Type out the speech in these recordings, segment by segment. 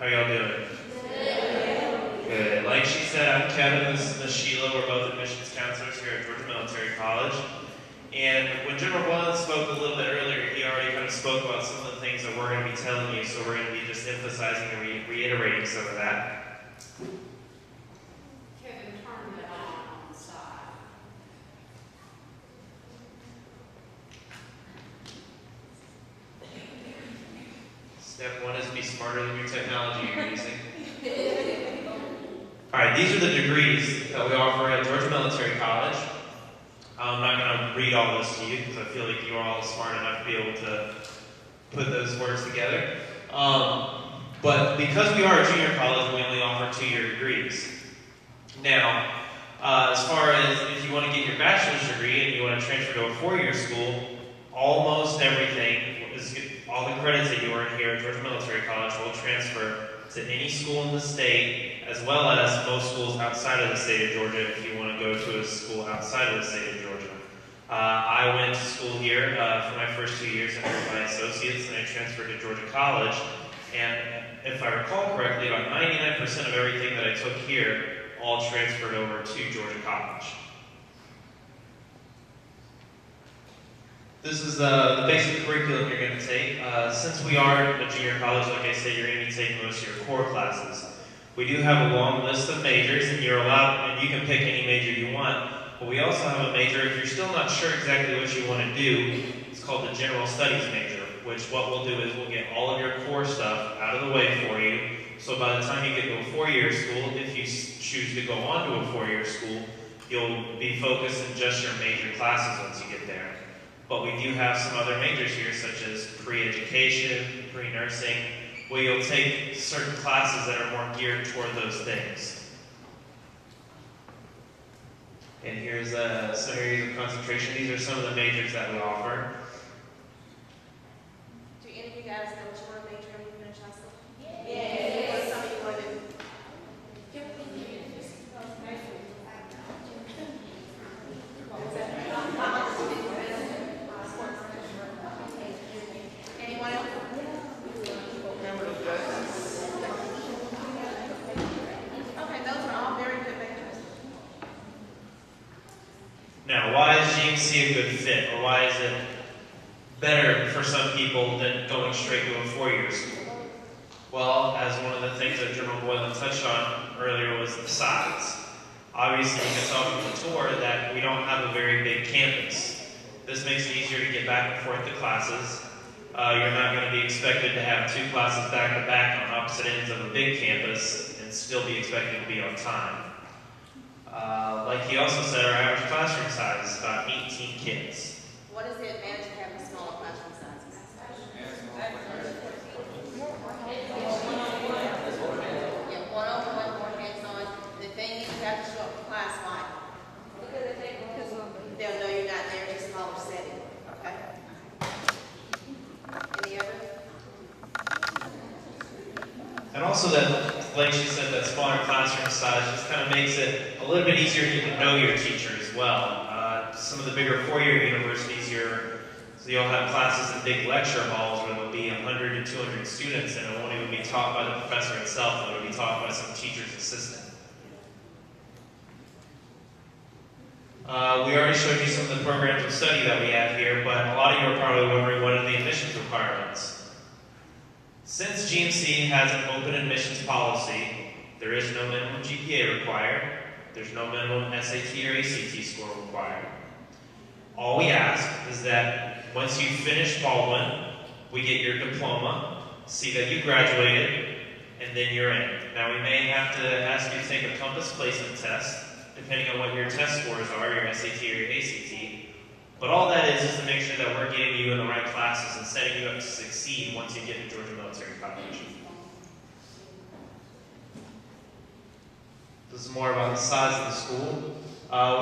How y'all doing? Good. Like she said, I'm Kevin, this is Miss Sheila. We're both admissions counselors here at Georgia Military College. And when General Baldwin spoke a little bit earlier, he already kind of spoke about some of the things that we're going to be telling you, so we're going to be just emphasizing and reiterating some of that. Kevin, turn it on the side. Step one is be smarter than your technology you're using. Alright, these are the degrees that we offer at Georgia Military College. I'm not going to read all those to you because I feel like you're all smart enough to be able to put those words together. But because we are a junior college, we only offer 2-year degrees. Now, as far as if you want to get your bachelor's degree and you want to transfer to a 4-year school, almost everything, all the credits that you earn here at Georgia Military College will transfer to any school in the state, as well as most schools outside of the state of Georgia if you want to go to a school outside of the state of Georgia. I went to school here for my first 2 years and earned my associates, and I transferred to Georgia College. And if I recall correctly, about 99% of everything that I took here all transferred over to Georgia College. This is the basic curriculum you're going to take. Since we are a junior college, like I said, you're going to be taking most of your core classes. We do have a long list of majors, and you're allowed, and you can pick any major you want. But we also have a major, if you're still not sure exactly what you want to do, it's called the General Studies major, which what we'll do is we'll get all of your core stuff out of the way for you. So by the time you get to a 4-year school, if you choose to go on to a 4-year school, you'll be focused in just your major classes once you get there. But we do have some other majors here, such as pre-education, pre-nursing, where you'll take certain classes that are more geared toward those things. And here's some areas of concentration. These are some of the majors that we offer. Do any of you guys know what you want to major when you finish high school? Yes. What some of you want to do? Anyone else? Okay, those are all very good majors. Now, why is GMC a good fit, or why is it better for some people than going straight to a 4-year school? Well, as one of the things that General Baldwin touched on earlier was the size. Obviously, you can tell from the tour that we don't have a very big campus. This makes it easier to get back and forth to classes. You're not going to be expected to have 2 classes back to back on opposite ends of a big campus and still be expected to be on time. Like he also said, our average classroom size is about 18 kids. What is the advantage of having smaller classroom sizes? Yeah, one-on-one, more hands-on. The thing is, you have to show up to class why? They'll know you're not there in a smaller setting. Okay? Any other? And also that, like she said, that smaller classroom size just kind of makes it a little bit easier to get to know your teacher as well. Some of the bigger 4-year universities, you'll have classes in big lecture halls where there'll be 100 to 200 students, and it won't even be taught by the professor itself, it'll be taught by some teacher's assistant. We already showed you some of the programs of study that we have here, but a lot of you are probably wondering what are the admissions requirements. Since GMC has an open admissions policy, there is no minimum GPA required, there's no minimum SAT or ACT score required. All we ask is that once you finish Baldwin, we get your diploma, see that you graduated, and then you're in. Now we may have to ask you to take a Compass placement test, depending on what your test scores are, your SAT or your ACT. But all that is to make sure that we're getting you in the right classes and setting you up to succeed once you get to Georgia Military College. This is more about the size of the school.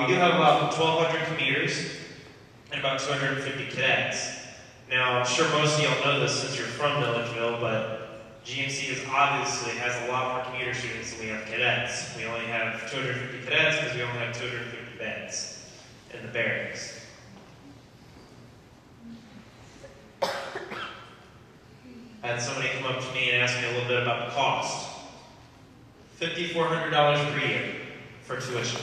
We do have about 1,200 commuters and about 250 cadets. Now, I'm sure most of y'all know this since you're from Milledgeville, but GMC obviously has a lot more commuter students than we have cadets. We only have 250 cadets because we only have 250 beds in the barracks. I had somebody come up to me and ask me a little bit about the cost. $5,400 per year for tuition.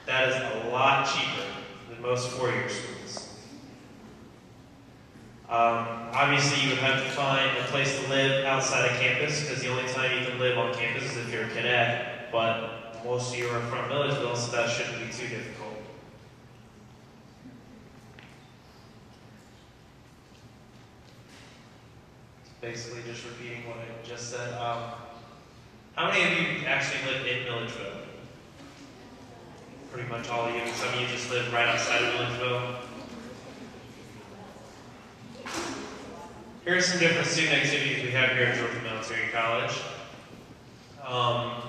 That is a lot cheaper than most four-year schools. Obviously, you would have to find a place to live outside of campus, because the only time you can live on campus is if you're a cadet, but most of you are from Milledgeville, so that shouldn't be too difficult. Basically just repeating what I just said. How many of you actually live in Milledgeville? Pretty much all of you. Some of you just live right outside of Milledgeville. Here are some different student activities we have here at Georgia Military College.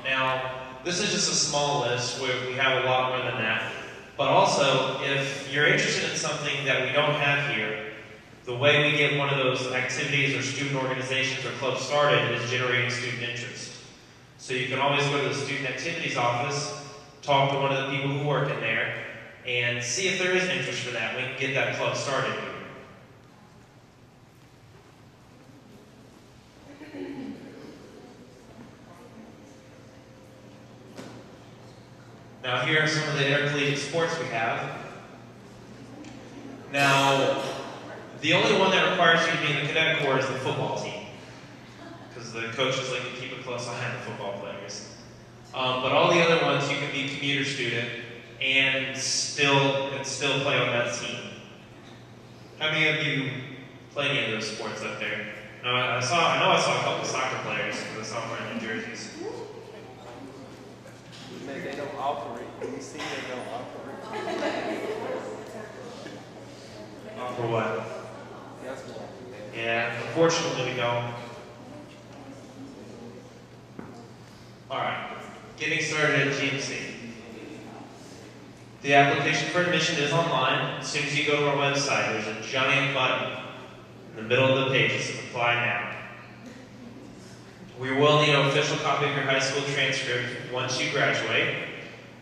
Now, this is just a small list where we have a lot more than that. But also, if you're interested in something that we don't have here, the way we get one of those activities or student organizations or clubs started is generating student interest. So you can always go to the student activities office, talk to one of the people who work in there, and see if there is interest for that. We can get that club started here. Now here are some of the intercollegiate sports we have. Now, the only one that requires you to be in the cadet corps is the football team, because the coaches like to keep a close eye on the football players. But all the other ones, you can be a commuter student and still play on that team. How many of you play any of those sports up there? No, I know I saw a couple of soccer players because I saw them wearing their jerseys. They don't offer it. You see, they don't offer it. For what? That's what. Yeah, unfortunately we don't. Alright, getting started at GMC. The application for admission is online. As soon as you go to our website, there's a giant button in the middle of the page that says Apply Now. We will need an official copy of your high school transcript once you graduate.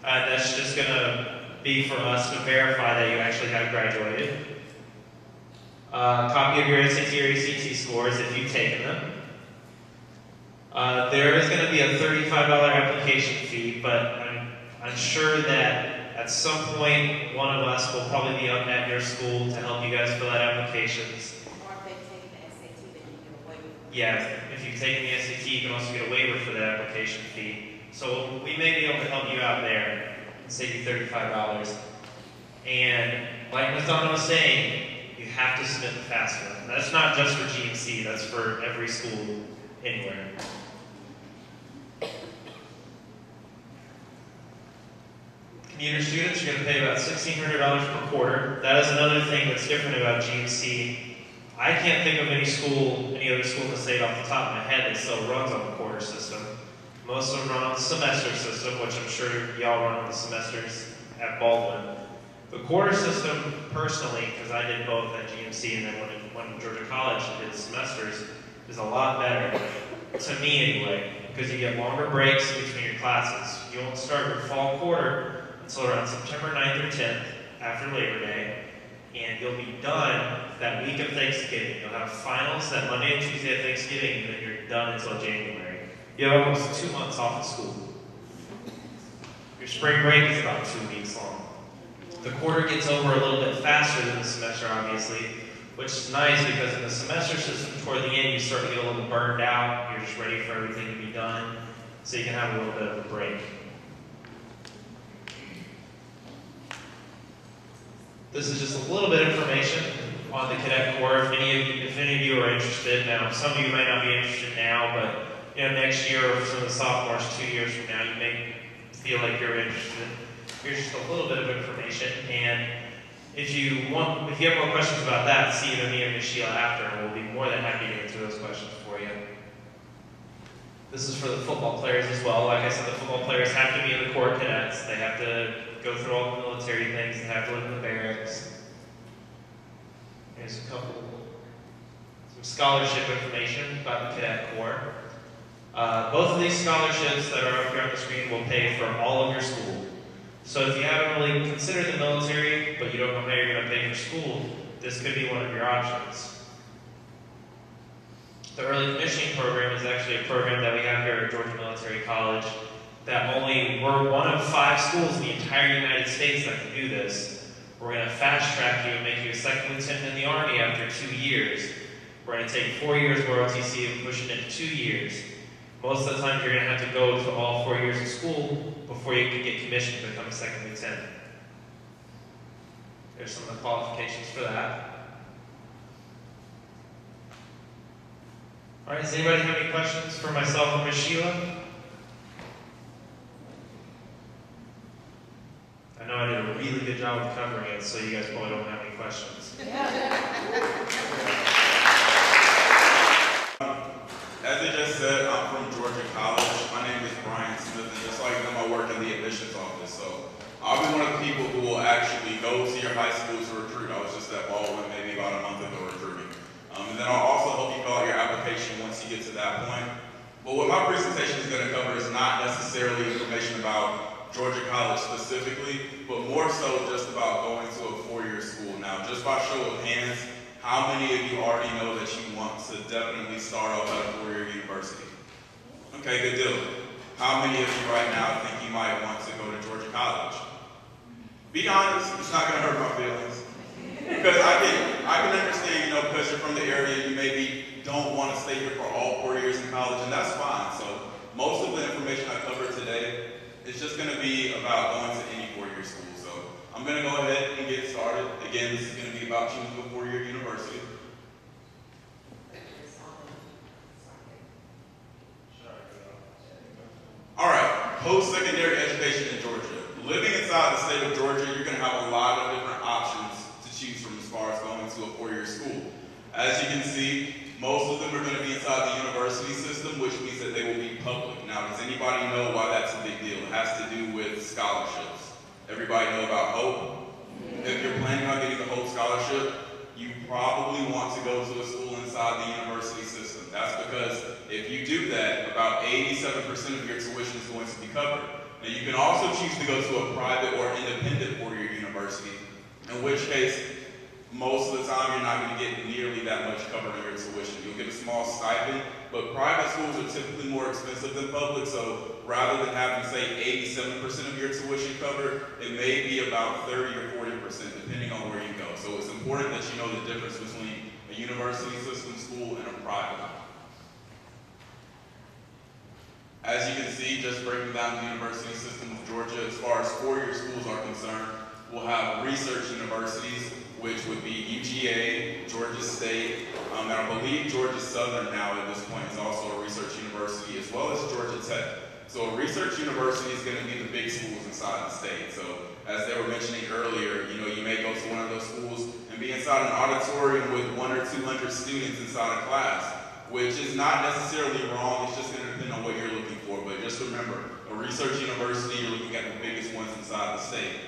That's just going to be for us to verify that you actually have graduated. A copy of your SAT or ACT scores if you've taken them. There is going to be a $35 application fee, but I'm sure that at some point one of us will probably be up at your school to help you guys fill out applications. Or if they've taken the SAT, then you get a waiver. Yeah, if you've taken the SAT, you can also get a waiver for that application fee. So we may be able to help you out there and save you $35. And like Ms. Donna was saying, you have to submit the FAFSA. That's not just for GMC, that's for every school anywhere. Commuter students are going to pay about $1,600 per quarter. That is another thing that's different about GMC. I can't think of any other school in the state off the top of my head that still runs on the quarter system. Most of them run on the semester system, which I'm sure y'all run on the semesters at Baldwin. The quarter system, personally, because I did both at GMC and then went to Georgia College and did semesters, is a lot better, to me anyway, because you get longer breaks between your classes. You won't start your fall quarter until around September 9th or 10th, after Labor Day, and you'll be done that week of Thanksgiving. You'll have finals that Monday and Tuesday of Thanksgiving, and then you're done until January. You have almost 2 months off of school. Your spring break is about 2 weeks long. The quarter gets over a little bit faster than the semester, obviously, which is nice because in the semester system, toward the end, you start to get a little burned out. You're just ready for everything to be done, so you can have a little bit of a break. This is just a little bit of information on the Cadet Corps. If any of you are interested, now some of you might not be interested now, but next year or some of the sophomores, 2 years from now, you may feel like you're interested. Here's just a little bit of information, and if you have more questions about that, see either me or Ms. Sheila after, and we'll be more than happy to answer those questions for you. This is for the football players as well. Like I said, the football players have to be in the Corps Cadets. They have to go through all the military things. They have to live in the barracks. Here's some scholarship information about the Cadet Corps. Both of these scholarships that are up here on the screen will pay for all of your school. So if you haven't really considered the military, but you don't know how you're going to pay for school, this could be one of your options. The early commissioning program is actually a program that we have here at Georgia Military College that we're one of 5 schools in the entire United States that can do this. We're going to fast track you and make you a second lieutenant in the Army after 2 years. We're going to take 4 years of ROTC and push it into 2 years. Most of the time, you're going to have to go to all 4 years of school before you can get commissioned to become a second lieutenant. There's some of the qualifications for that. All right, does anybody have any questions for myself or Ms. Sheila? I know I did a really good job of covering it, so you guys probably don't have any questions. As I just said, I'm from Georgia College. My name is Brian Smith, and just like them, I work in the admissions office. So I'll be one of the people who will actually go to your high school to recruit. I was just at Baldwin maybe about a month ago recruiting. And then I'll also help you fill out your application once you get to that point. But what my presentation is going to cover is not necessarily information about Georgia College specifically, but more so just about going to a 4-year school. Now, just by show of hands, how many of you already know that you want to definitely start off at a 4-year university? Okay, good deal. How many of you right now think you might want to go to Georgia College? Be honest, it's not going to hurt my feelings. Because I can understand, because you're from the area, you maybe don't want to stay here for all 4 years in college, and that's fine. So most of the information I covered today is just going to be about going to any 4-year school. So I'm going to go ahead and get started. Again, this is going to be about choosing a 4-year university. All right, post-secondary education in Georgia. Living inside the state of Georgia, you're going to have a lot of different options to choose from as far as going to a 4-year school. As you can see, most of them are going to be inside the university system, which means that they will be public. Now, does anybody know why that's a big deal? It has to do with scholarships. Everybody know about Hope? If you're planning on getting the Hope Scholarship, you probably want to go to a school inside the university system. That's because if you do that, about 87% of your tuition is going to be covered. Now, you can also choose to go to a private or independent 4-year university, in which case, most of the time you're not going to get nearly that much covered in your tuition. You'll get a small stipend, but private schools are typically more expensive than public, so rather than having, say, 87% of your tuition covered, it may be about 30 or 40%, depending on where you go. So it's important that you know the difference between a university system school and a private one. As you can see, just breaking down the university system of Georgia, as far as 4-year schools are concerned, we'll have research universities, which would be UGA, Georgia State, and I believe Georgia Southern now at this point is also a research university, as well as Georgia Tech. So a research university is going to be the big schools inside the state. So as they were mentioning earlier, you may go to one of those schools and be inside an auditorium with 100 or 200 students inside a class, which is not necessarily wrong. It's just going to depend on what you're looking for. But just remember, a research university, you're looking at the biggest ones inside the state.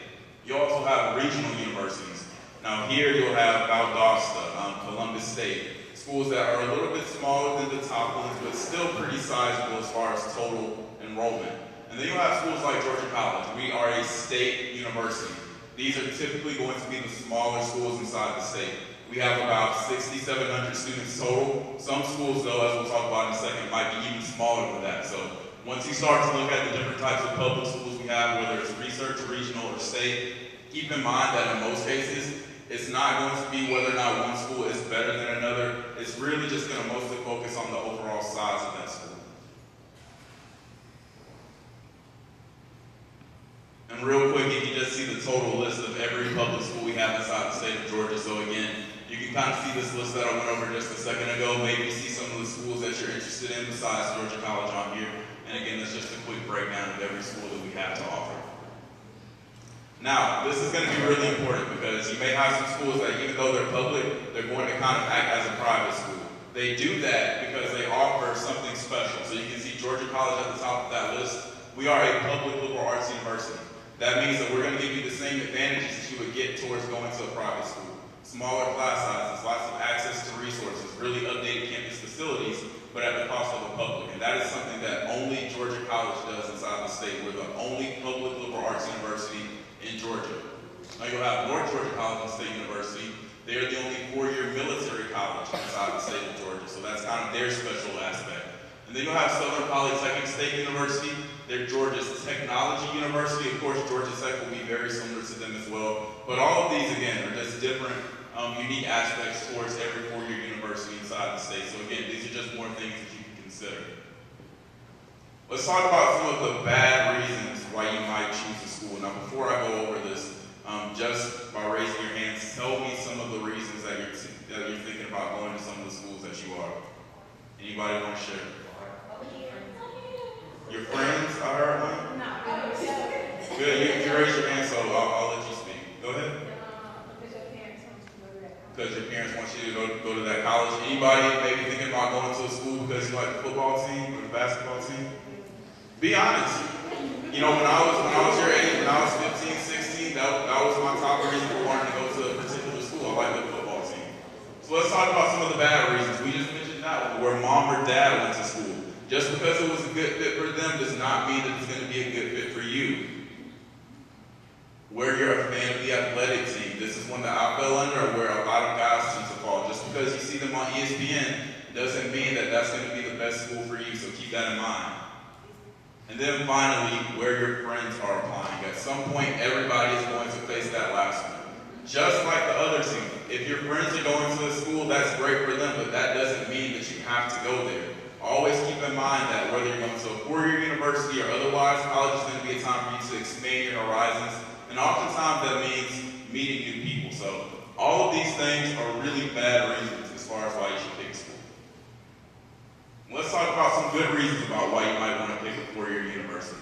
You also have regional universities. Now here you'll have Valdosta, Columbus State, schools that are a little bit smaller than the top ones, but still pretty sizable as far as total enrollment. And then you'll have schools like Georgia College. We are a state university. These are typically going to be the smaller schools inside the state. We have about 6,700 students total. Some schools, though, as we'll talk about in a second, might be even smaller than that. So once you start to look at the different types of public schools we have, whether it's research, regional, or state, keep in mind that in most cases, it's not going to be whether or not one school is better than another. It's really just going to mostly focus on the overall size of that school. And real quick, you can just see the total list of every public school we have inside the state of Georgia. So again, you can kind of see this list that I went over just a second ago. Maybe see some of the schools that you're interested in besides Georgia College on here. And again, that's just a quick breakdown of every school that we have to offer. Now, this is going to be really important because you may have some schools that even though they're public, they're going to kind of act as a private school. They do that because they offer something special. So you can see Georgia College at the top of that list. We are a public liberal arts university. That means that we're going to give you the same advantages that you would get towards going to a private school. Smaller class sizes, lots of access to resources, really updated campus facilities, but at the cost of a public. And that is something that only Georgia College does inside the state. We're the only public liberal arts university in Georgia. Now you'll have North Georgia College and State University. They are the only 4-year military college college inside the state of Georgia. So that's kind of their special aspect. And then you'll have Southern Polytechnic State University. They're Georgia's technology university. Of course, Georgia Tech will be very similar to them as well. But all of these, again, are just different, unique aspects towards every four-year university inside the state. So again, these are just more things that you can consider. Let's talk about some of the bad reasons why you might choose a school. Now, before I go over this, just by raising your hands, tell me some of the reasons that you're thinking about going to some of the schools that you are. Anybody want to share? Your friends? I heard one? No. Good. You raised your hand, so I'll let you speak. Go ahead. Because your parents want you to go to that college. Anybody maybe thinking about going to a school because you like the football team or the basketball team? Be honest. You know, when I was your age, when I was 15, 16, that was my top reason for wanting to go to a particular school. I like the football team. So let's talk about some of the bad reasons. We just mentioned that one, where mom or dad went to school. Just because it was a good fit for them does not mean that it's going to be a good fit for you. Where you're a fan of the athletic team. This is one that I fell under, where a lot of guys tend to fall. Just because you see them on ESPN doesn't mean that that's going to be the best school for you, so keep that in mind. And then finally, where your friends are applying. At some point, everybody is going to face that last one. Just like the other team. If your friends are going to a school, that's great for them, but that doesn't mean that you have to go there. Always keep in mind that whether you're going to a four-year university or otherwise, college is going to be a time for you to expand your horizons. And oftentimes that means meeting new people. So all of these things are really bad reasons as far as why you should pick a school. Let's talk about some good reasons about why you might want to pick a four-year university.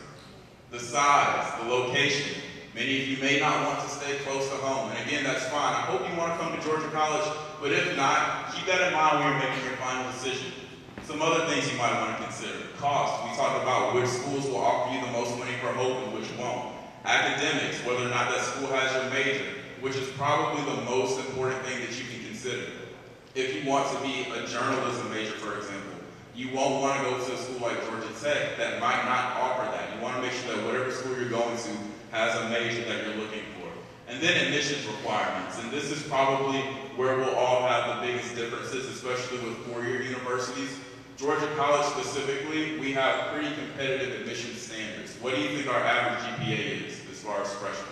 The size, the location. Many of you may not want to stay close to home. And again, that's fine. I hope you want to come to Georgia College, but if not, keep that in mind when you're making your final decision. Some other things you might want to consider. Cost. We talked about which schools will offer you the most money per hope and which won't. Academics, whether or not that school has your major, which is probably the most important thing that you can consider. If you want to be a journalism major, for example, you won't want to go to a school like Georgia Tech that might not offer that. You want to make sure that whatever school you're going to has a major that you're looking for. And then admissions requirements. And this is probably where we'll all have the biggest differences, especially with four-year universities. Georgia College specifically, we have pretty competitive admission standards. What do you think our average GPA is as far as freshmen?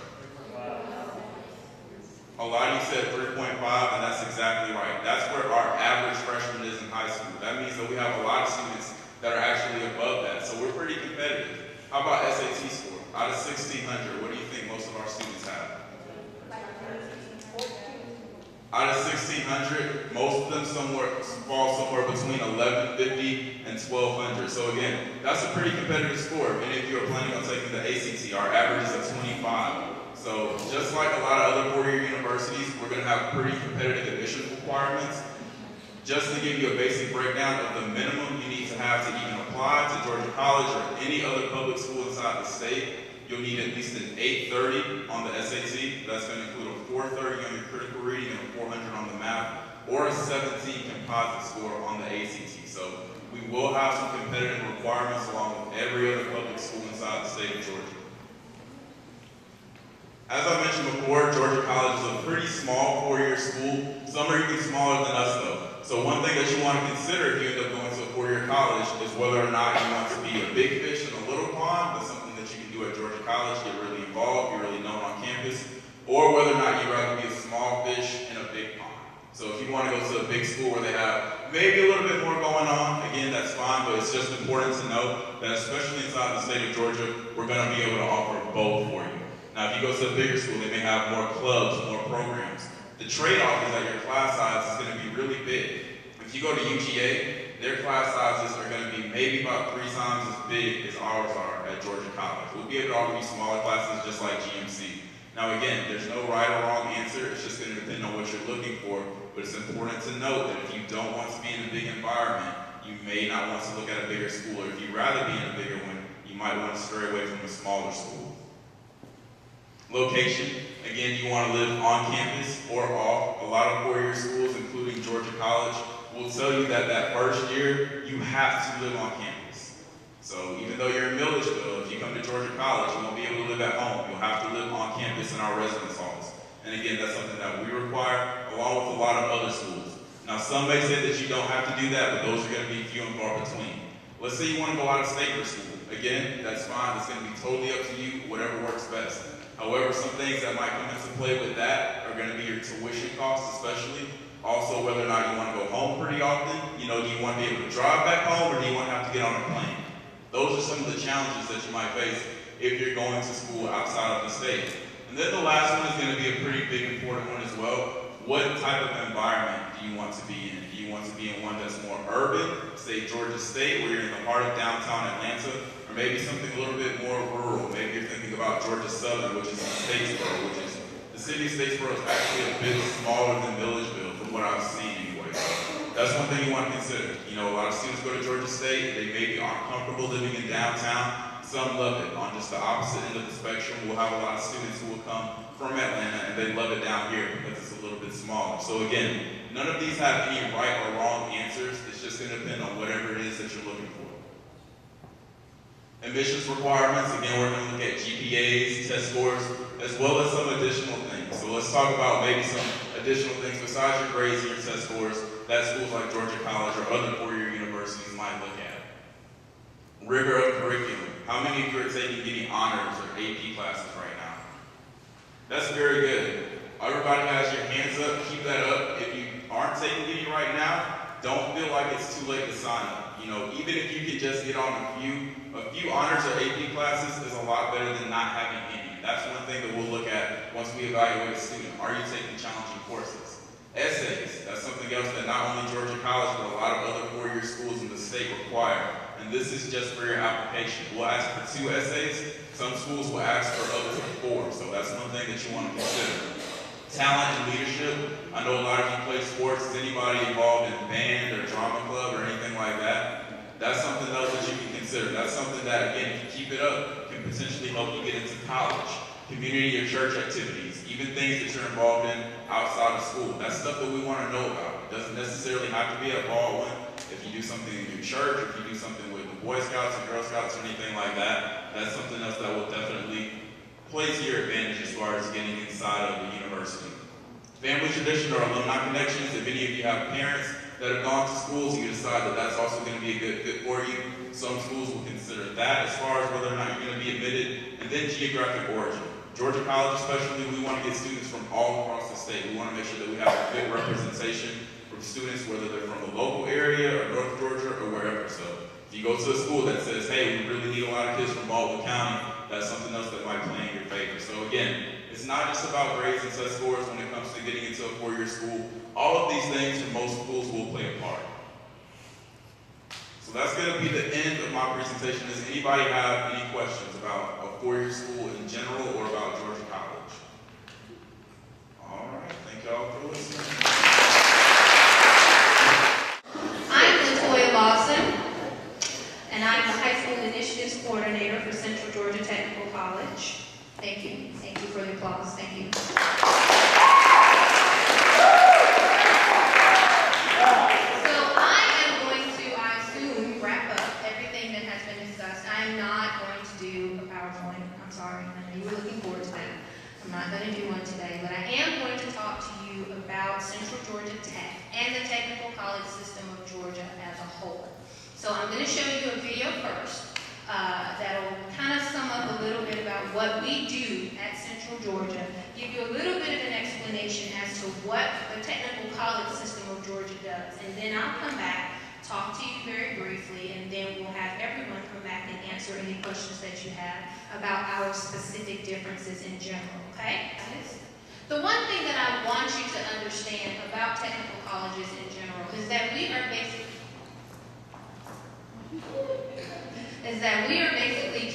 A lot of you said 3.5, and that's exactly right. That's where our average freshman is in high school. That means that we have a lot of students that are actually above that, so we're pretty competitive. How about SAT score? Out of 1,600, what do you think most of our students have? Out of 1,600, most of them fall somewhere between 1,150 and 1,200. So again, that's a pretty competitive score. Many of you are planning on taking the ACT. Our average is at 25. So just like a lot of other four-year universities, we're going to have pretty competitive admission requirements. Just to give you a basic breakdown of the minimum you need to have to even apply to Georgia College or any other public school inside the state, you'll need at least an 830 on the SAT. That's going to include a 430 on your critical reading and a 400 on the math, or a 17 composite score on the ACT. So we will have some competitive requirements along with every other public school inside the state of Georgia. As I mentioned before, Georgia College is a pretty small four-year school. Some are even smaller than us though. So one thing that you want to consider if you end up going to a four-year college is whether or not you want to be a big fish in a little pond. That's something that you can do at Georgia College, get really involved, be really known on campus, or whether or not you'd rather be a small fish in a big pond. So if you want to go to a big school where they have maybe a little bit more going on, again, that's fine, but it's just important to know that especially inside the state of Georgia, we're going to be able to offer both for you. Now, if you go to a bigger school, they may have more clubs, more programs. The trade-off is that your class size is going to be really big. If you go to UGA, their class sizes are going to be maybe about 3 times as big as ours are at Georgia College. We'll be able to offer you smaller classes just like GMC. Now again, there's no right or wrong answer. It's just going to depend on what you're looking for. But it's important to note that if you don't want to be in a big environment, you may not want to look at a bigger school. Or if you'd rather be in a bigger one, you might want to stray away from a smaller school. Location, again, you want to live on campus or off. A lot of four-year schools, including Georgia College, will tell you that that first year, you have to live on campus. So even though you're in Milledgeville, if you come to Georgia College, you won't be able to live at home. You'll have to live on campus in our residence halls. And again, that's something that we require, along with a lot of other schools. Now, Some may say that you don't have to do that, but those are going to be few and far between. Let's say you want to go out of state for school. Again, that's fine. It's going to be totally up to you, whatever works best. However, some things that might come into play with that are going to be your tuition costs, especially. Also, whether or not you want to go home pretty often. You know, do you want to be able to drive back home, or do you want to have to get on a plane? Those are some of the challenges that you might face if you're going to school outside of the state. And then the last one is going to be a pretty big, important one as well. What type of environment do you want to be in? Do you want to be in one that's more urban, say Georgia State, where you're in the heart of downtown Atlanta, or maybe something a little bit more rural? Maybe you're thinking about Georgia Southern, which is in Statesboro, which is, the city of Statesboro is actually a bit smaller than Milledgeville, from what I've seen anyway. That's one thing you want to consider. You know, a lot of students go to Georgia State, they maybe aren't comfortable living in downtown. Some love it. On just the opposite end of the spectrum, we'll have a lot of students who will come from Atlanta and they love it down here because it's a little bit smaller. So again, none of these have any right or wrong answers. It's just going to depend on whatever it is that you're looking for. Admissions requirements, again, we're going to look at GPAs, test scores, as well as some additional things. So let's talk about maybe some additional things besides your grades and your test scores that schools like Georgia College or other four-year universities might look at. Rigor of curriculum. How many of you are taking any honors or AP classes right now? That's very good. Everybody has your hands up. Keep that up. If you aren't taking any right now, don't feel like it's too late to sign up. You know, even if you can just get on a few honors or AP classes is a lot better than not having any. That's one thing that we'll look at once we evaluate a student. Are you taking challenging courses? Essays. That's something else that not only Georgia College, but a lot of other four-year schools in the state require. And this is just for your application. We'll ask for 2 essays. Some schools will ask for up to 4. So that's one thing that you want to consider. Talent and leadership. I know a lot of you play sports. Is anybody involved in band or drama club or anything like that? That's something else that you can consider. That's something that, again, if you keep it up, can potentially help you get into college. Community or church activities. Even things that you're involved in outside of school. That's stuff that we want to know about. It doesn't necessarily have to be at Baldwin. If you do something in your church, if you do something with the Boy Scouts and Girl Scouts or anything like that, that's something else that will definitely play to your advantage as far as getting inside of the university. Family tradition or alumni connections. If any of you have parents that have gone to schools, you decide that that's also going to be a good fit for you. Some schools will consider that as far as whether or not you're going to be admitted. And then geographic origin. Georgia College especially, we want to get students from all across the state. We want to make sure that we have a good representation from students, whether they're from the local area or North Georgia or wherever. So if you go to a school that says, hey, we really need a lot of kids from Baldwin County, that's something else that might play in your favor. So again, it's not just about grades and test scores when it comes to getting into a four-year school. All of these things for most schools will play a part. So that's going to be the end of my presentation. Does anybody have any questions about a four-year school in general or about Georgia College? All right, thank y'all for listening. I'm Latoya Lawson, and I'm the High School Initiatives Coordinator for Central Georgia Technical College. Thank you. Thank you for the applause. Thank you. So I am going to, I assume, wrap up everything that has been discussed. I am not going to do a PowerPoint. I'm sorry. I know you were looking forward to that. I'm not going to do one today, but I am going to talk to you about Central Georgia Tech and the technical college system of Georgia as a whole. So I'm going to show you a video first that'll kind of sum up a little bit about what we do at Central Georgia, give you a little bit of an explanation as to what the technical college system of Georgia does. And then I'll come back, talk to you very briefly, and then we'll have everyone come back and answer any questions that you have about our specific differences in general, okay? The one thing that I want you to understand about technical colleges in general is that we are basically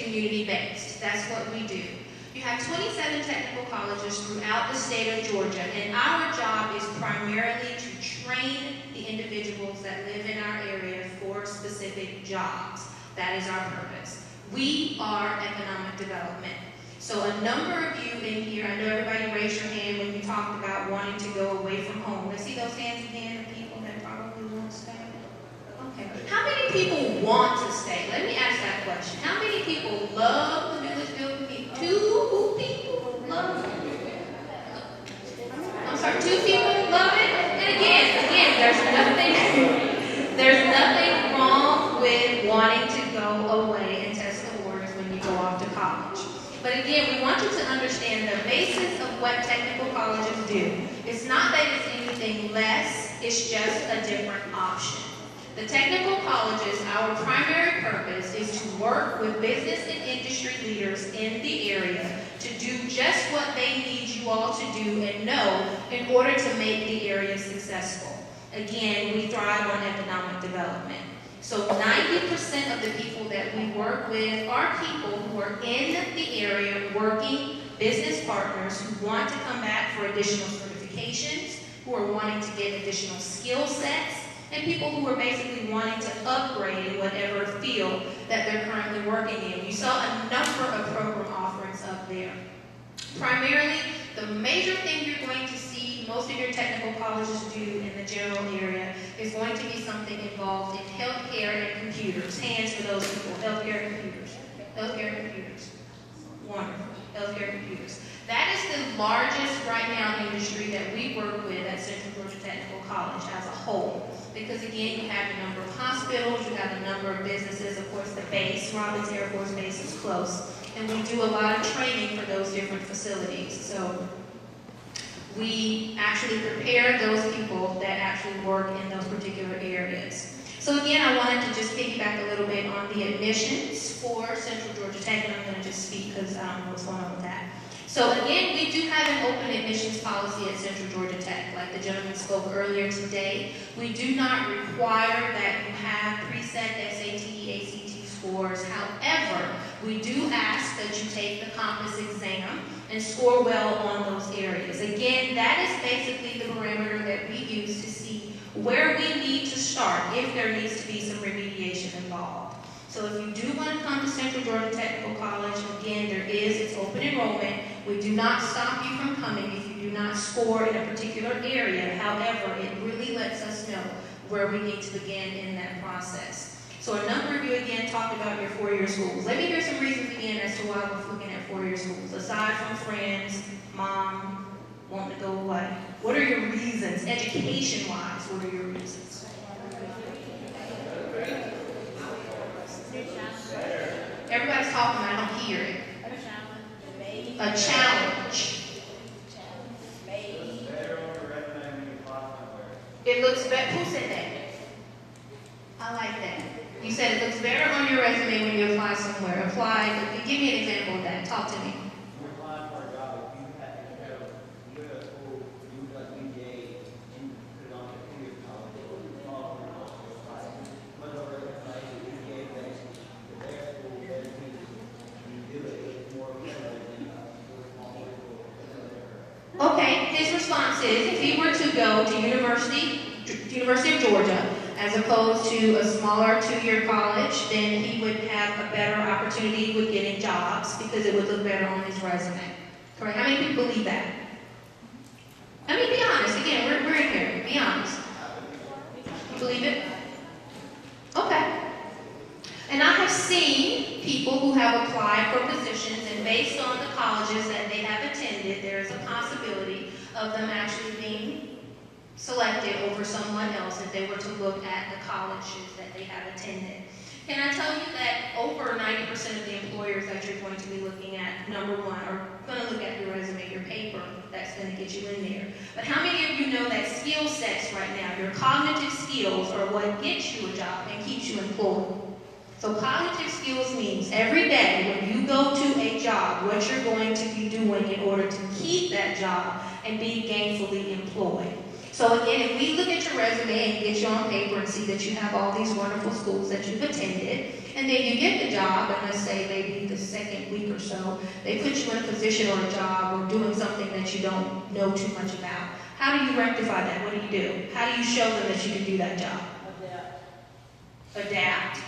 community-based. That's what we do. You have 27 technical colleges throughout the state of Georgia, and our job is primarily to train the individuals that live in our area for specific jobs. That is our purpose. We are economic development. So a number of you in here, I know everybody raised your hand when you talked about wanting to go away from home. Let's see those hands again of people that probably want to stay. Okay. How many people want to stay? Let me ask that question. How many people love the Milledgeville people? 2 people love it? I'm sorry, 2 people love it? And again, there's another what technical colleges do. It's not that it's anything less, it's just a different option. The technical colleges, our primary purpose is to work with business and industry leaders in the area to do just what they need you all to do and know in order to make the area successful. Again, we thrive on economic development. So 90% of the people that we work with are people who are in the area working, business partners who want to come back for additional certifications, who are wanting to get additional skill sets, and people who are basically wanting to upgrade in whatever field that they're currently working in. You saw a number of program offerings up there. Primarily, the major thing you're going to see most of your technical colleges do in the general area is going to be something involved in healthcare and computers. Hands for those people. Healthcare and computers. Healthcare and computers. Wonderful. Healthcare and computers. That is the largest right now industry that we work with at Central Georgia Technical College as a whole. Because again, you have a number of hospitals, you have a number of businesses, of course the base, Robins Air Force Base is close. And we do a lot of training for those different facilities. So we actually prepare those people that actually work in those particular areas. So again, I wanted to just piggyback a little bit on the admissions for Central Georgia Tech, and I'm going to just speak because I don't know what's going on with that. So again, we do have an open admissions policy at Central Georgia Tech. Like the gentleman spoke earlier today, we do not require that you have preset SAT, ACT scores. However, we do ask that you take the compass exam and score well on those areas. Again, that is basically the parameter that we use to see where we need to start if there needs to be some remediation involved. So if you do want to come to Central Georgia Technical College, again, it's open enrollment. We do not stop you from coming if you do not score in a particular area. However, it really lets us know where we need to begin in that process. So a number of you, again, talked about your four-year schools. Let me hear some reasons again as to why we're looking at four-year schools. Aside from friends, mom, wanting to go away. What are your reasons, education-wise, what are your reasons? Everybody's talking, I don't hear it. A challenge. It looks better. Who said that? I like that. You said it looks better on your resume when you apply somewhere. Give me an example of that. Talk to me. Okay, his response is, if he were to go to University of Georgia, as opposed to a smaller two-year college, then he would have a better opportunity with getting jobs because it would look better on his resume. Correct? How many people believe that? I mean, be honest. Again, we're in here. Be honest. You believe it? Okay. And I have seen people who have applied for positions, and based on the colleges that they have attended, there is a possibility of them actually being selected over someone else if they were to look at the colleges that they have attended. Can I tell you that over 90% of the employers that you're going to be looking at, number one, are going to look at your resume, your paper, that's going to get you in there. But how many of you know that skill sets right now, your cognitive skills are what gets you a job and keeps you employed? So cognitive skills means every day when you go to a job, what you're going to be doing in order to keep that job and be gainfully employed. So again, if we look at your resume and get you on paper and see that you have all these wonderful schools that you've attended, and then you get the job, and let's say maybe the second week or so, they put you in a position or a job or doing something that you don't know too much about. How do you rectify that? What do you do? How do you show them that you can do that job? Adapt.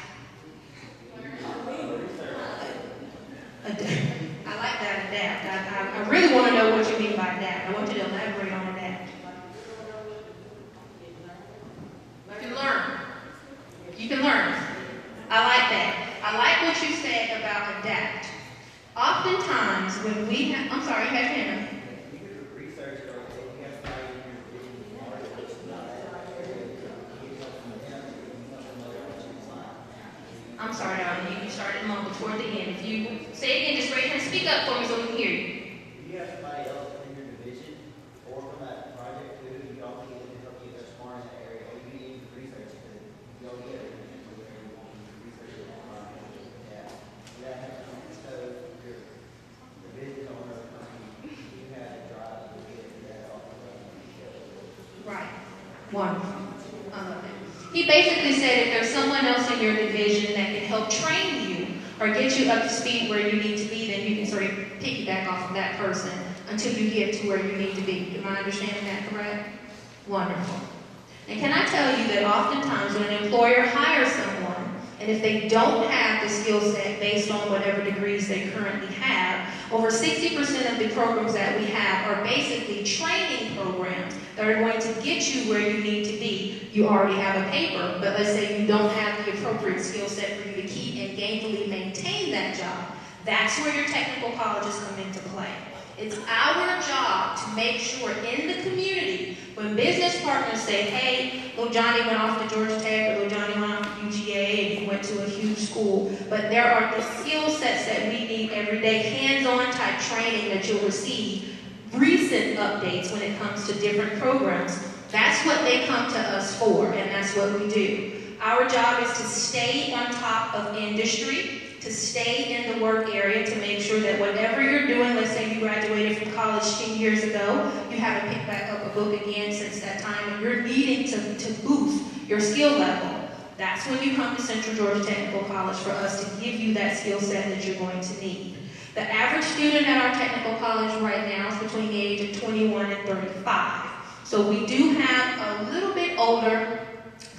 I like that, adapt. I really want to know what you mean by adapt. I want you to elaborate on adapt. You can learn. You can learn. I like that. I like what you said about adapt. Oftentimes when we have, I'm sorry, you had your hand up. I'm sorry, darling, you started a moment toward the end. If you say it again, just raise your hand, speak up for me so we can hear you. You have somebody else in your Wonderful. I love it. He basically said if there's someone else in your division that can help train you or get you up to speed where you need to be, then you can sort of piggyback off of that person until you get to where you need to be. Am I understanding that correct? Wonderful. And can I tell you that oftentimes when an employer hires someone, and if they don't have the skill set based on whatever degrees they currently have, over 60% of the programs that we have are basically training programs that are going to get you where you need to be. You already have a paper, but let's say you don't have the appropriate skill set for you to keep and gainfully maintain that job. That's where your technical colleges come into play. It's our job to make sure in the community, when business partners say, hey, little Johnny went off to Georgia Tech, or little Johnny went off to UGA, and he went to a huge school, but there are the skill sets that we need every day, hands-on type training that you'll receive, recent updates when it comes to different programs. That's what they come to us for, and that's what we do. Our job is to stay on top of industry, to stay in the work area, to make sure that whatever you're doing, let's say you graduated from college 10 years ago, you haven't picked back up a book again since that time, and you're needing to boost your skill level. That's when you come to Central Georgia Technical College for us to give you that skill set that you're going to need. The average student at our technical college right now is between the age of 21 and 35. So we do have a little bit older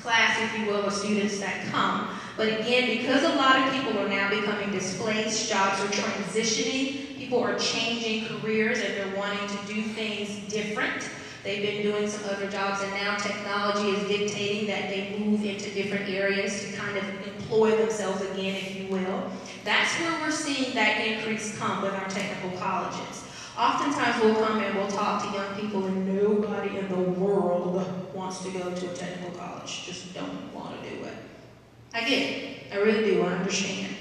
class, if you will, of students that come. But again, because a lot of people are now becoming displaced, jobs are transitioning, people are changing careers and they're wanting to do things different. They've been doing some other jobs and now technology is dictating that they move into different areas to kind of employ themselves again, if you will. That's where we're seeing that increase come with our technical colleges. Oftentimes we'll come and we'll talk to young people and nobody in the world wants to go to a technical college, just don't want to do it. I get it. I really do. I understand.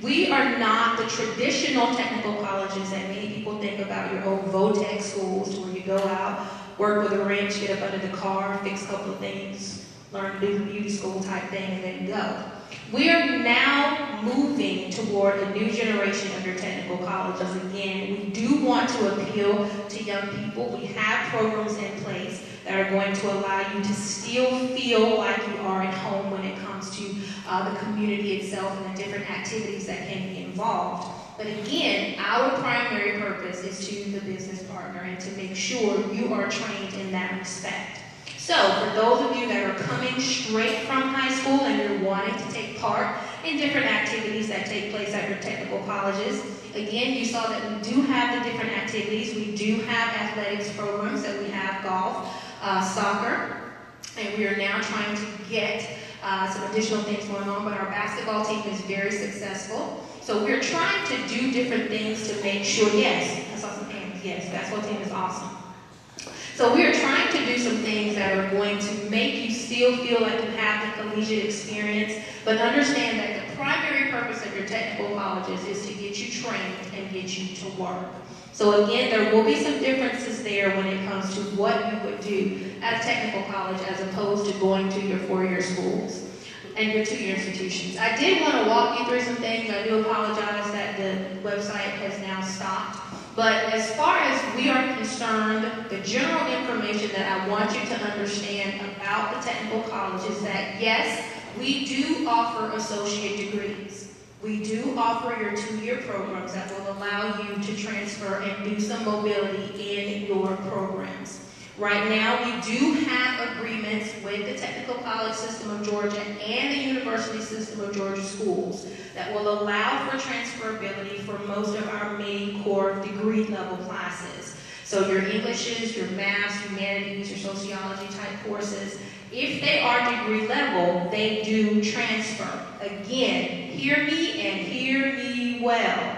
We are not the traditional technical colleges that many people think about, your old VOTEC schools where you go out, work with a wrench, get up under the car, fix a couple of things, learn to do the beauty school type thing, and then go. We are now moving toward a new generation of your technical colleges. Again, we do want to appeal to young people. We have programs in place that are going to allow you to still feel like you are at home when it comes to the community itself and the different activities that can be involved. But again, our primary purpose is to the business partner and to make sure you are trained in that respect. So, for those of you that are coming straight from high school and you're wanting to take part in different activities that take place at your technical colleges, again, you saw that we do have the different activities. We do have athletics programs, that we have golf, soccer, and we are now trying to get some additional things going on, but our basketball team is very successful. So we're trying to do different things to make sure, yes, I saw some hands, yes, basketball team is awesome. So we are trying to do some things that are going to make you still feel like you have the collegiate experience, but understand that the primary purpose of your technical colleges is to get you trained and get you to work. So again, there will be some differences there when it comes to what you would do at a technical college as opposed to going to your four-year schools and your two-year institutions. I did want to walk you through some things. I do apologize that the website has now stopped. But as far as we are concerned, the general information that I want you to understand about the technical college is that, yes, we do offer associate degrees. We do offer your two-year programs that will allow you to transfer and do some mobility in your programs. Right now, we do have agreements with the Technical College System of Georgia and the University System of Georgia schools that will allow for transferability for most of our main core degree level classes. So your Englishes, your maths, humanities, your sociology type courses, if they are degree level, they do transfer. Again, hear me and hear me well.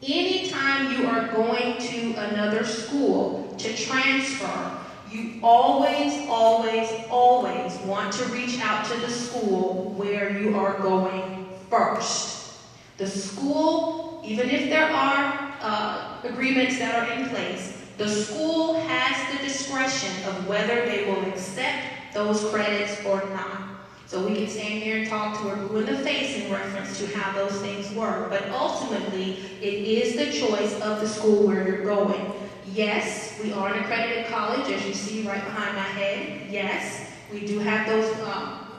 Anytime you are going to another school to transfer, you always, always, always want to reach out to the school where you are going first. The school, even if there are agreements that are in place, the school has the discretion of whether they will accept those credits or not. So we can stand here and talk to her blue in the face in reference to how those things work, but ultimately, it is the choice of the school where you're going. Yes, we are an accredited college, as you see right behind my head. Yes, we do have those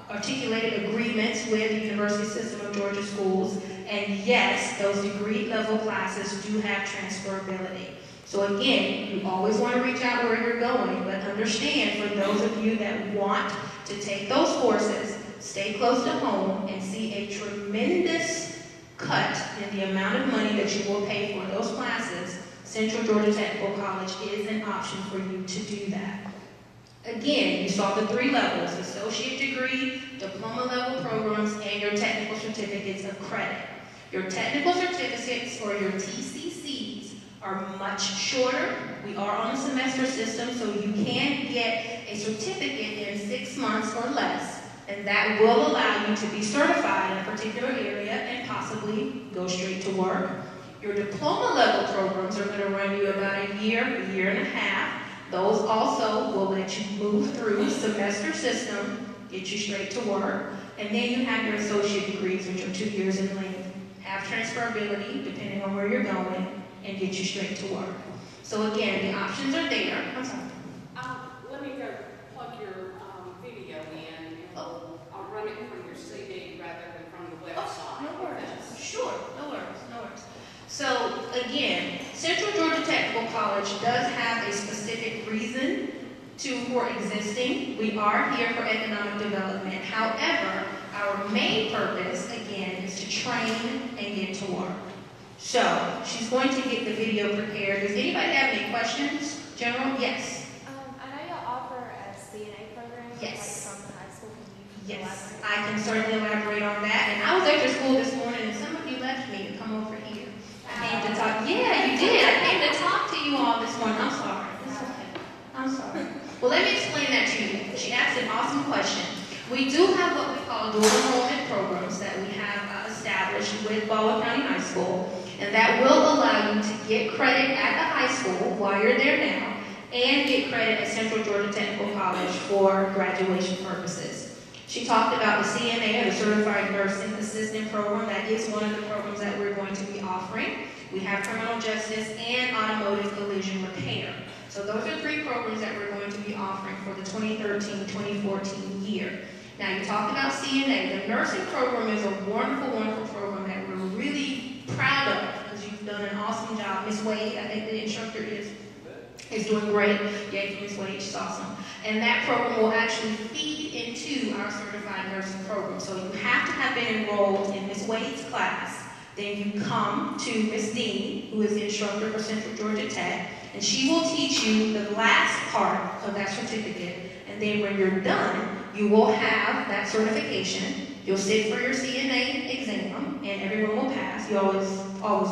articulated agreements with the University System of Georgia schools. And yes, those degree level classes do have transferability. So again, you always want to reach out where you're going, but understand for those of you that want to take those courses, stay close to home and see a tremendous cut in the amount of money that you will pay for those classes, Central Georgia Technical College is an option for you to do that. Again, you saw the 3 levels: associate degree, diploma level programs, and your technical certificates of credit. Your technical certificates, or your TCCs, are much shorter. We are on a semester system, so you can get a certificate in 6 months or less, and that will allow you to be certified in a particular area and possibly go straight to work. Your diploma level programs are going to run you about a year and a half. Those also will let you move through the semester system, get you straight to work, and then you have your associate degrees, which are 2 years in length, have transferability depending on where you're going, and get you straight to work. So again, the options are there. I'm sorry. Let me go plug your video in, and I'll run it from your CD rather than from the website. No worries. Sure, no worries. So again, Central Georgia Technical College does have a specific reason for existing. We are here for economic development. However, our main purpose, again, is to train and get to work. So, she's going to get the video prepared. Does anybody have any questions? General? Yes. I know you offer a CNA program. Yes. Like from the high school. Can you Yes, elaborate? I can certainly elaborate on that. And I was at your school this morning, and some of you left me to come over here. I came to talk. Yeah, you did. I came to talk to you all this morning. I'm sorry. It's okay. I'm sorry. Well, let me explain that to you. She asked an awesome question. We do have what we call dual enrollment programs that we have established with Baldwin County High School, and that will allow you to get credit at the high school while you're there now, and get credit at Central Georgia Technical College for graduation purposes. She talked about the CNA, or the Certified Nursing Assistant Program. That is one of the programs that we're going to be offering. We have criminal justice and automotive collision repair. So those are 3 programs that we're going to be offering for the 2013-2014 year. Now, you talked about CNA. The nursing program is a wonderful, wonderful program that we're really proud of, because you've done an awesome job. Miss Wade, I think the instructor is doing great. Yay for Miss Wade, she's awesome. And that program will actually feed into our certified nursing program. So you have to have been enrolled in Miss Wade's class. Then you come to Miss Dean, who is the instructor for Central Georgia Tech, and she will teach you the last part of that certificate. And then when you're done, you will have that certification. You'll sit for your CNA exam, and everyone will pass. You always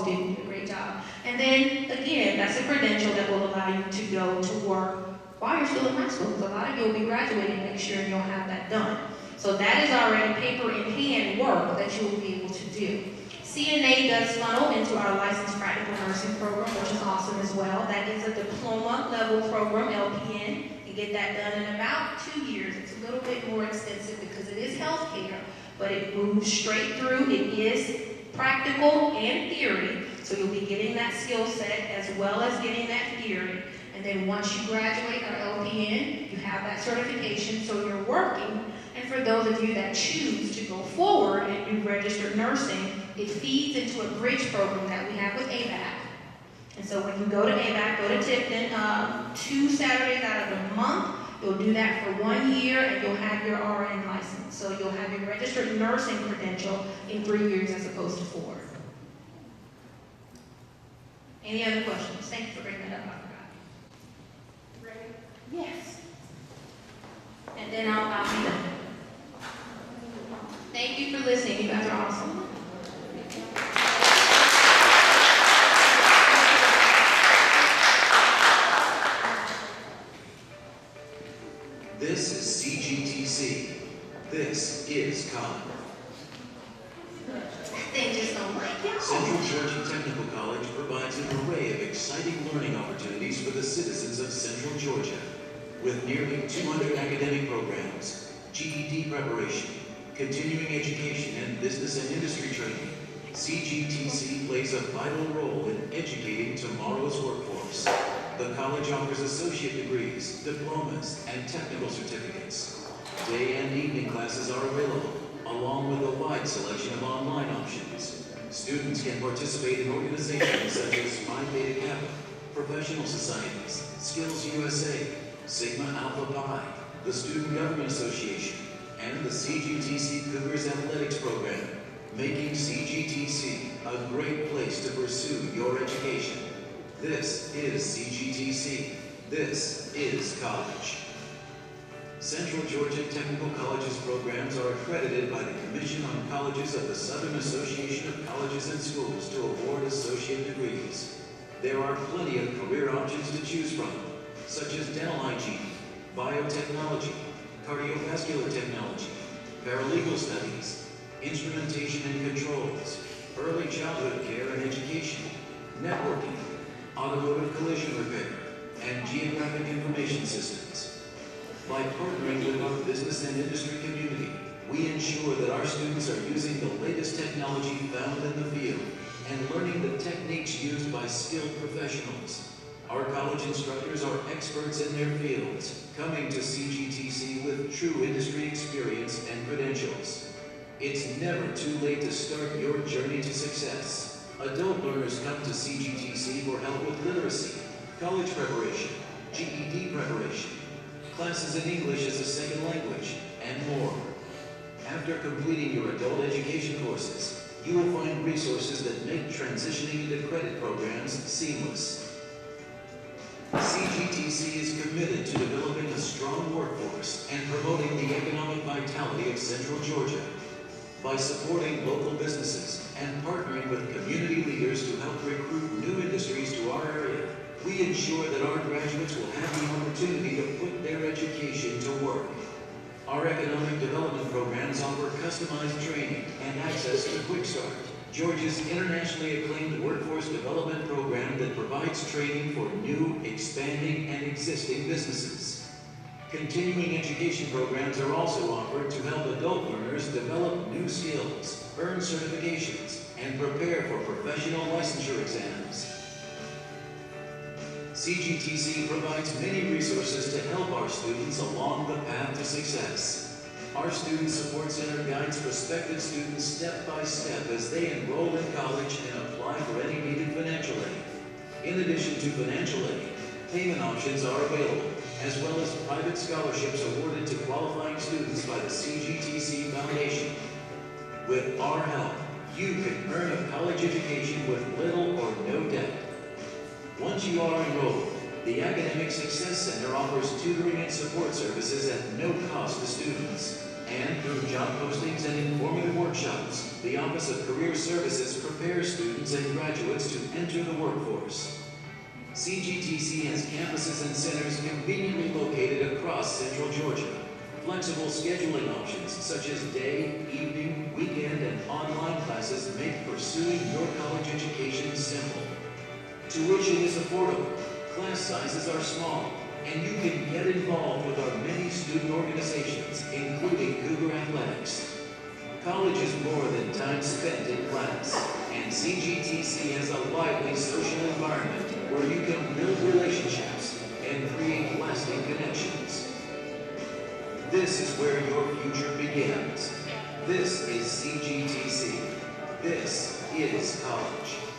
do. You do a great job. And then, again, that's a credential that will allow you to go to work while you're still in high school. Because a lot of you will be graduating next year, and you'll have that done. So that is already paper in hand work that you will be able to do. CNA does funnel into our licensed practical nursing program, which is awesome as well. That is a diploma level program, LPN. You get that done in about 2 years. It's a little bit more extensive because it is healthcare, but it moves straight through. It is practical and theory, so you'll be getting that skill set as well as getting that theory. And then once you graduate our LPN, you have that certification, so you're working. And for those of you that choose to go forward and do registered nursing, it feeds into a bridge program that we have with AVAC. And so when you go to AVAC, go to Tipton, 2 Saturdays out of the month, you'll do that for 1 year, and you'll have your RN license. So you'll have your registered nursing credential in 3 years as opposed to 4. Any other questions? Thank you for bringing that up. I forgot. Ready? Yes. And then I'll be done. Thank you for listening. You guys are awesome. This is CGTC. This is College. That thing just don't like y'all. Central Georgia Technical College provides an array of exciting learning opportunities for the citizens of Central Georgia. With nearly 200 academic programs, GED preparation, continuing education, and business and industry training, CGTC plays a vital role in educating tomorrow's workforce. The college offers associate degrees, diplomas, and technical certificates. Day and evening classes are available, along with a wide selection of online options. Students can participate in organizations such as Phi Beta Kappa, professional societies, Skills USA, Sigma Alpha Pi, the Student Government Association, and the CGTC Cougars Athletics Program, making CGTC a great place to pursue your education. This is CGTC. This is college. Central Georgia Technical Colleges programs are accredited by the Commission on Colleges of the Southern Association of Colleges and Schools to award associate degrees. There are plenty of career options to choose from, such as dental hygiene, biotechnology, cardiovascular technology, paralegal studies, instrumentation and controls, early childhood care and education, networking, automotive collision repair, and geographic information systems. By partnering with our business and industry community, we ensure that our students are using the latest technology found in the field and learning the techniques used by skilled professionals. Our college instructors are experts in their fields, coming to CGTC with true industry experience and credentials. It's never too late to start your journey to success. Adult learners come to CGTC for help with literacy, college preparation, GED preparation, classes in English as a second language, and more. After completing your adult education courses, you will find resources that make transitioning into credit programs seamless. CGTC is committed to developing a strong workforce and promoting the economic vitality of Central Georgia. By supporting local businesses and partnering with community leaders to help recruit new industries to our area, we ensure that our graduates will have the opportunity to put their education to work. Our economic development programs offer customized training and access to Quick Start, Georgia's internationally acclaimed workforce development program that provides training for new, expanding, and existing businesses. Continuing education programs are also offered to help adult learners develop new skills, earn certifications, and prepare for professional licensure exams. CGTC provides many resources to help our students along the path to success. Our Student Support Center guides prospective students step by step as they enroll in college and apply for any needed financial aid. In addition to financial aid, payment options are available, as well as private scholarships awarded to qualifying students by the CGTC Foundation. With our help, you can earn a college education with little or no debt. Once you are enrolled, the Academic Success Center offers tutoring and support services at no cost to students. And through job postings and informative workshops, the Office of Career Services prepares students and graduates to enter the workforce. CGTC has campuses and centers conveniently located across Central Georgia. Flexible scheduling options such as day, evening, weekend, and online classes make pursuing your college education simple. Tuition is affordable, class sizes are small, and you can get involved with our many student organizations, including Cougar Athletics. College is more than time spent in class, and CGTC has a lively social environment where you can build relationships and create lasting connections. This is where your future begins. This is CGTC. This is college.